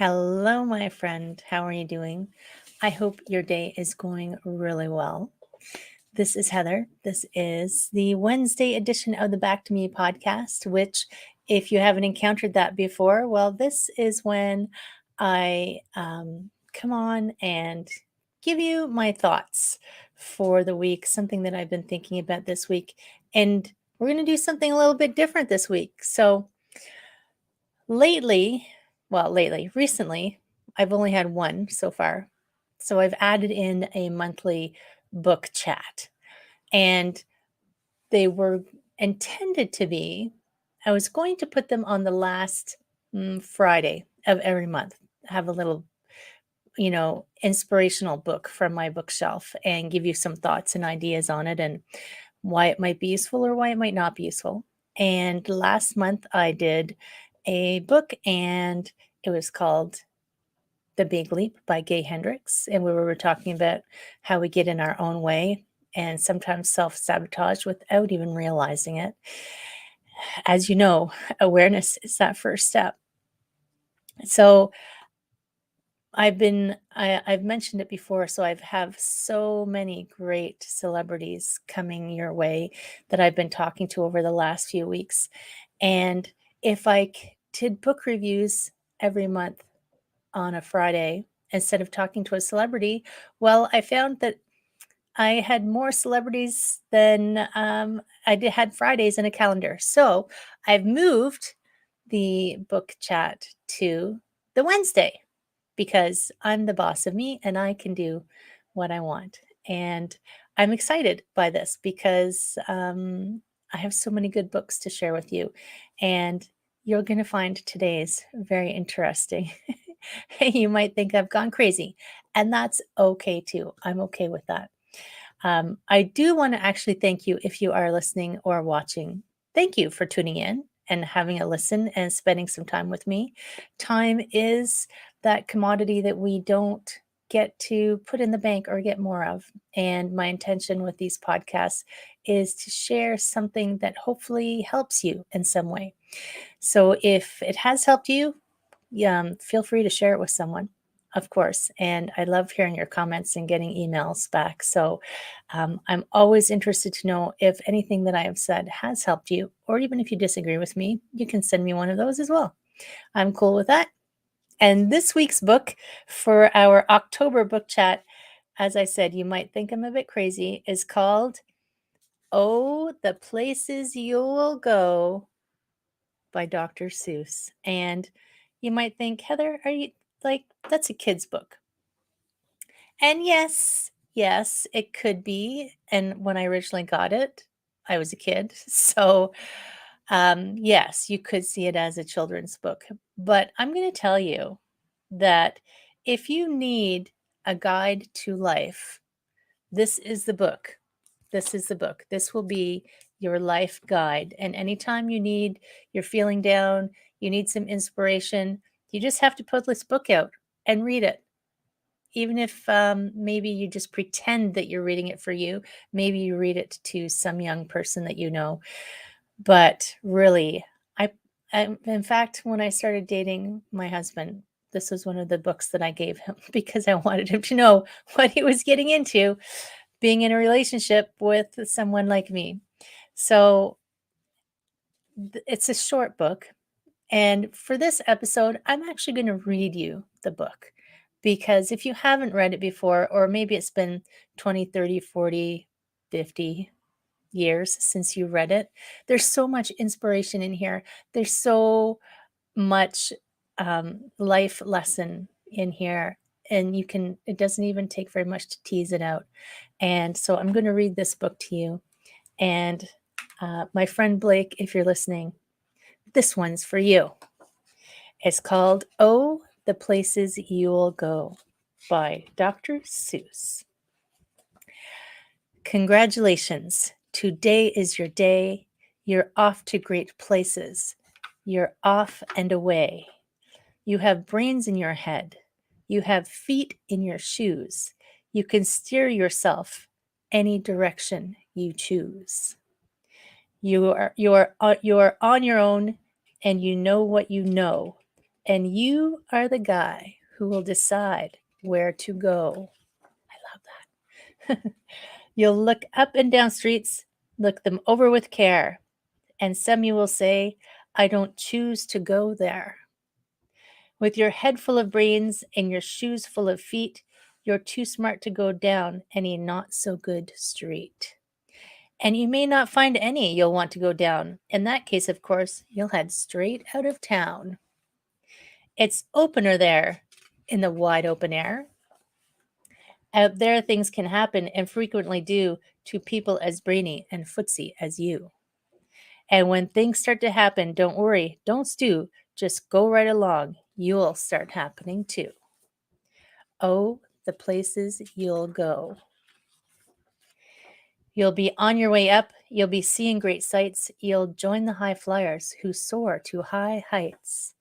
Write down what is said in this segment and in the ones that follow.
Hello, my friend. How are you doing? I hope your day is going really well. This is Heather. This is the Wednesday edition of the Back to Me podcast, which, if you haven't encountered that before, well, this is when I come on and give you my thoughts for the week, something that I've been thinking about this week. And we're going to do something a little bit different this week. So, recently, I've only had one so far. So I've added in a monthly book chat, and they were intended to be, I was going to put them on the last Friday of every month, have a little, inspirational book from my bookshelf and give you some thoughts and ideas on it and why it might be useful or why it might not be useful. And last month I did a book, and it was called The Big Leap by Gay Hendricks. And we were talking about how we get in our own way and sometimes self sabotage without even realizing it. As you know, awareness is that first step. So I've mentioned it before, so I've have so many great celebrities coming your way that I've been talking to over the last few weeks. And if did book reviews every month on a Friday instead of talking to a celebrity, well, I found that I had more celebrities than had Fridays in a calendar. So I've moved the book chat to the Wednesday because I'm the boss of me and I can do what I want. And I'm excited by this because I have so many good books to share with you. And you're going to find today's very interesting. You might think I've gone crazy, and that's okay too. I'm okay with that. I do want to actually thank you if you are listening or watching. Thank you for tuning in and having a listen and spending some time with me. Time is that commodity that we don't get to put in the bank or get more of. And my intention with these podcasts is to share something that hopefully helps you in some way. So if it has helped you, feel free to share it with someone, of course. And I love hearing your comments and getting emails back. So I'm always interested to know if anything that I have said has helped you, or even if you disagree with me, you can send me one of those as well. I'm cool with that. And this week's book for our October book chat, as I said, you might think I'm a bit crazy, is called Oh, the Places You'll Go by Dr. Seuss. And you might think, Heather, are you like, that's a kid's book? And yes, it could be. And when I originally got it, I was a kid. So, yes, you could see it as a children's book. But I'm going to tell you that if you need a guide to life, this is the book. This is the book. This will be your life guide. And anytime you're feeling down, you need some inspiration, you just have to put this book out and read it. Even if maybe you just pretend that you're reading it for you, maybe you read it to some young person that you know. But really, in fact, when I started dating my husband, this was one of the books that I gave him because I wanted him to know what he was getting into being in a relationship with someone like me. So it's a short book. And for this episode, I'm actually going to read you the book because if you haven't read it before, or maybe it's been 20, 30, 40, 50 years since you read it, there's so much inspiration in here. There's so much life lesson in here. And it doesn't even take very much to tease it out. And so I'm going to read this book to you. And my friend Blake, if you're listening, this one's for you. It's called Oh, the Places You'll Go by Dr. Seuss. Congratulations. Today is your day. You're off to great places. You're off and away. You have brains in your head. You have feet in your shoes. You can steer yourself any direction you choose. You are on your own, and you know what you know, and you are the guy who will decide where to go. I love that. You'll look up and down streets, look them over with care, and some you will say, I don't choose to go there. With your head full of brains and your shoes full of feet, you're too smart to go down any not so good street. And you may not find any you'll want to go down. In that case, of course, you'll head straight out of town. It's opener there in the wide open air. Out there, things can happen and frequently do to people as brainy and footsy as you. And when things start to happen, don't worry, don't stew, just go right along. You'll start happening too. Oh, the places you'll go. You'll be on your way up, you'll be seeing great sights, you'll join the high flyers who soar to high heights.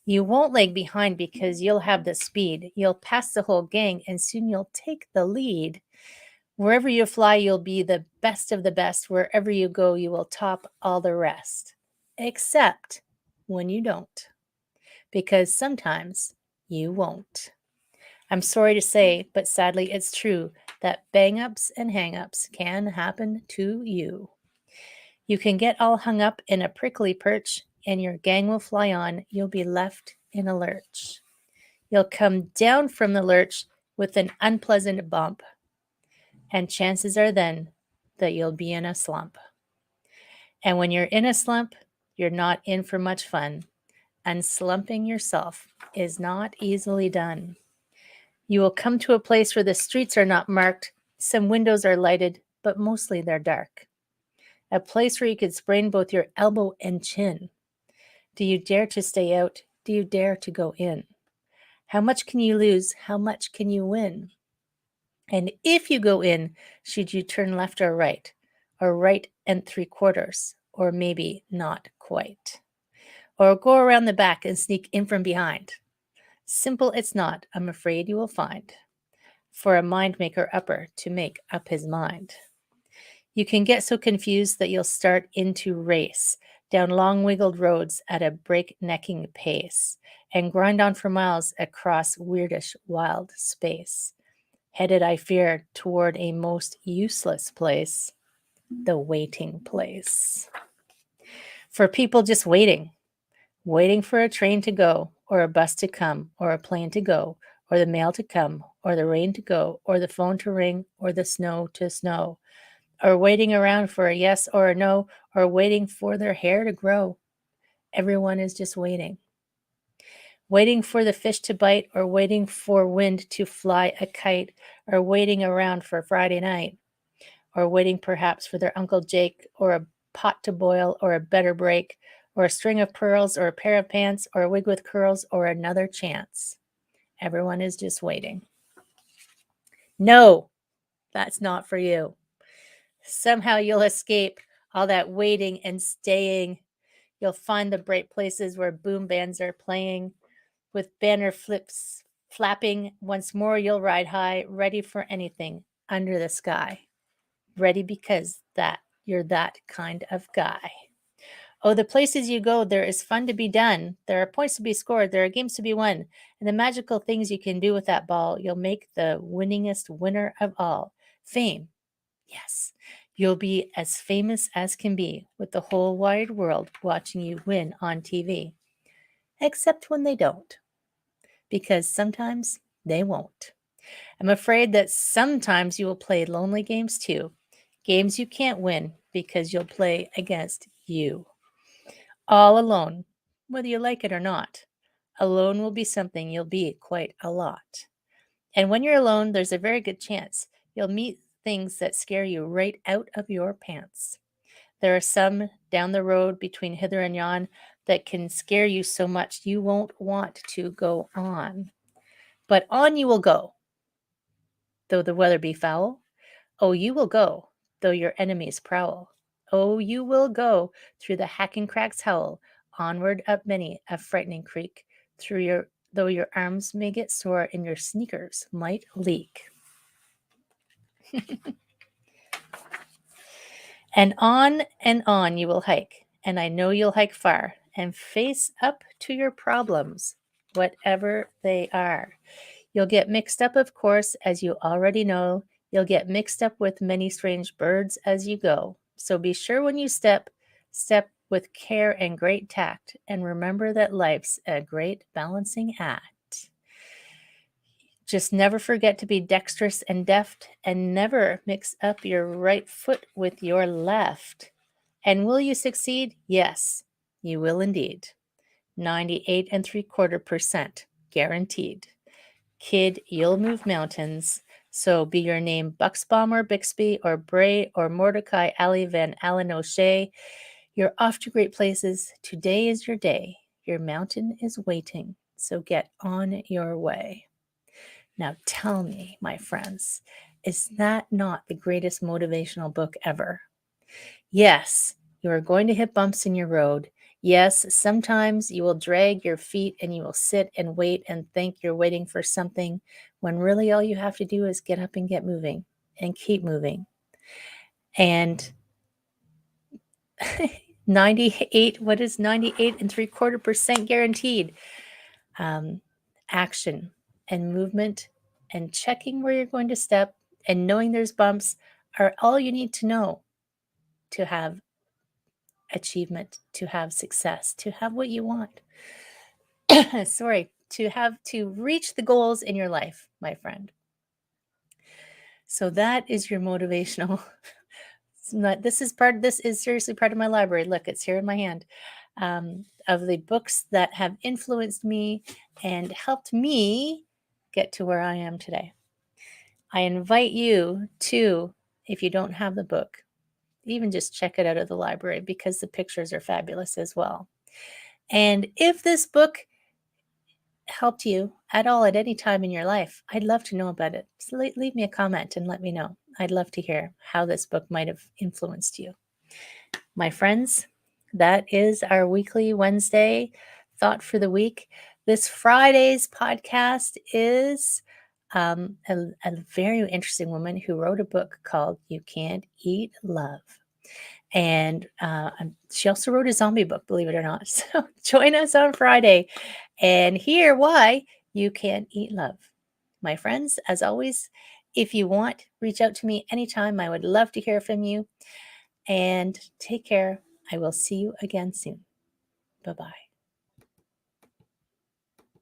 You won't lag behind because you'll have the speed. You'll pass the whole gang and soon you'll take the lead. Wherever you fly, you'll be the best of the best. Wherever you go, you will top all the rest. Except when you don't, because sometimes you won't. I'm sorry to say, but sadly it's true that bang-ups and hang-ups can happen to you. You can get all hung up in a prickly perch and your gang will fly on. You'll be left in a lurch. You'll come down from the lurch with an unpleasant bump, and chances are then that you'll be in a slump. And when you're in a slump, you're not in for much fun. Unslumping yourself is not easily done. You will come to a place where the streets are not marked, some windows are lighted, but mostly they're dark. A place where you could sprain both your elbow and chin. Do you dare to stay out? Do you dare to go in? How much can you lose? How much can you win? And if you go in, should you turn left or right 3/4, or maybe not quite? Or go around the back and sneak in from behind? Simple it's not, I'm afraid you will find, for a mind maker upper to make up his mind. You can get so confused that you'll start into race down long wiggled roads at a breaknecking pace and grind on for miles across weirdish wild space, headed, I fear, toward a most useless place, the waiting place. For people just waiting for a train to go, or a bus to come, or a plane to go, or the mail to come, or the rain to go, or the phone to ring, or the snow to snow, or waiting around for a yes or a no, or waiting for their hair to grow. Everyone is just waiting. Waiting for the fish to bite, or waiting for wind to fly a kite, or waiting around for Friday night, or waiting perhaps for their Uncle Jake, or a pot to boil, or a better break, or a string of pearls, or a pair of pants, or a wig with curls, or another chance. Everyone is just waiting. No, that's not for you. Somehow you'll escape all that waiting and staying. You'll find the bright places where boom bands are playing, with banner flips flapping. Once more you'll ride high, ready for anything under the sky. Ready because that you're that kind of guy. Oh, the places you go, there is fun to be done. There are points to be scored. There are games to be won. And the magical things you can do with that ball, you'll make the winningest winner of all. Fame. Yes, you'll be as famous as can be, with the whole wide world watching you win on TV. Except when they don't, because sometimes they won't. I'm afraid that sometimes you will play lonely games too. Games you can't win because you'll play against you. All alone, whether you like it or not. Alone will be something you'll be quite a lot. And when you're alone, there's a very good chance you'll meet things that scare you right out of your pants. There are some down the road between hither and yon that can scare you so much you won't want to go on. But on you will go, though the weather be foul. Oh, you will go, though your enemies prowl. Oh, you will go through the hacking cracks howl, onward up many a frightening creek, though your arms may get sore and your sneakers might leak. And on you will hike, and I know you'll hike far and face up to your problems whatever they are. You'll get mixed up, of course, as you already know. You'll get mixed up with many strange birds as you go. So be sure when you step with care and great tact, and remember that life's a great balancing act. Just never forget to be dexterous and deft, and never mix up your right foot with your left. And will you succeed? Yes, you will indeed. 98.75% guaranteed. Kid, you'll move mountains. So be your name Buxbaum or Bixby or Bray or Mordecai Ali Van Allen O'Shea. You're off to great places. Today is your day. Your mountain is waiting. So get on your way. Now tell me, my friends, is that not the greatest motivational book ever? Yes, you are going to hit bumps in your road. Yes, sometimes you will drag your feet and you will sit and wait and think you're waiting for something when really all you have to do is get up and get moving and keep moving. And 98.75% guaranteed? Action and movement and checking where you're going to step and knowing there's bumps are all you need to know to have achievement, to have success, to have what you want. Sorry, to reach the goals in your life, my friend. So that is your motivational. This is seriously part of my library. Look, it's here in my hand. Of the books that have influenced me and helped me get to where I am today. I invite you to, if you don't have the book, even just check it out of the library because the pictures are fabulous as well. And if this book helped you at all at any time in your life, I'd love to know about it. So leave me a comment and let me know. I'd love to hear how this book might have influenced you. My friends, that is our weekly Wednesday thought for the week. This Friday's podcast is a very interesting woman who wrote a book called You Can't Eat Love. And she also wrote a zombie book, believe it or not. So join us on Friday and hear why you can't eat love. My friends, as always, if you want, reach out to me anytime. I would love to hear from you. And take care. I will see you again soon. Bye-bye.